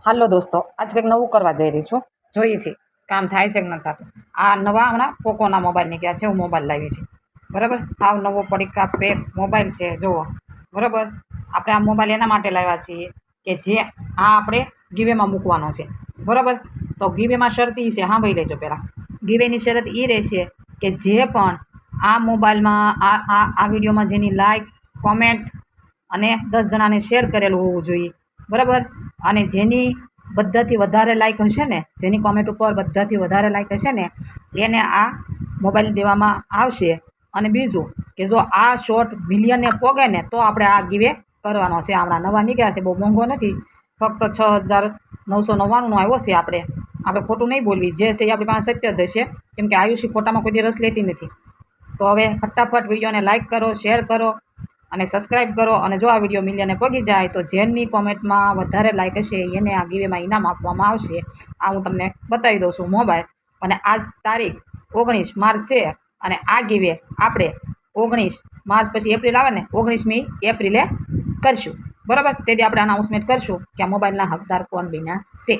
હાલો દોસ્તો, આજ કંઈક નવું કરવા જઈ રહી છું. જોઈએ છીએ કામ થાય છે કે નથી થતું. આ નવા હમણાં પોકોના મોબાઈલ નીકળ્યા છે. હું મોબાઈલ લાવી છે, બરાબર. આ નવો પડીકા પેક મોબાઈલ છે, જુઓ. બરાબર. આપણે આ મોબાઈલ એના માટે લાવ્યા છીએ કે જે આ આપણે ગીવેમાં મૂકવાનો છે, બરાબર. તો ગીવેમાં શરત એ છે, સાંભળી લેજો પહેલાં. ગીવેની શરત એ રહેશે કે જે પણ આ મોબાઈલમાં આ વિડીયોમાં જેની લાઈક, કોમેન્ટ અને 10 જણાને શેર કરેલું હોવું જોઈએ, બરાબર. અને જેની બધાથી વધારે લાઈક હશે ને, જેની કોમેન્ટ ઉપર બધાથી વધારે લાઈક હશે ને, એને આ મોબાઈલ દેવામાં આવશે. અને બીજું કે જો આ શોર્ટ મિલિયનને પોગે ને તો આપણે આ ગીવે કરવાનો છે. હમણાં નવા નીકળ્યા છે, બહુ મોંઘો નથી, ફક્ત 6,999નો આવ્યો છે. આપણે ખોટું નહીં બોલવી, જે છે એ આપણી પાસે સત્ય જ હશે, કેમ કે આયુષી ખોટામાં કોઈ દી રસ લેતી નથી. તો હવે ફટાફટ વિડીયોને લાઈક કરો, શેર કરો અને સબસ્ક્રાઈબ કરો. અને જો આ વિડીયો મિલિયને પગી જાય તો જેની કોમેન્ટમાં વધારે લાઈક હશે એને આ ગીવેમાં ઇનામ આપવામાં આવશે. આ હું તમને બતાવી દઉં છું મોબાઈલ. અને આજ તારીખ 19 માર્ચ છે અને આ ગીવે આપણે 19 માર્ચ પછી એપ્રિલ આવે ને, 19મી એપ્રિલે કરશું, બરાબર. તેથી આપણે અનાઉન્સમેન્ટ કરશું કે આ મોબાઈલના હકદાર કોણ બન્યા છે.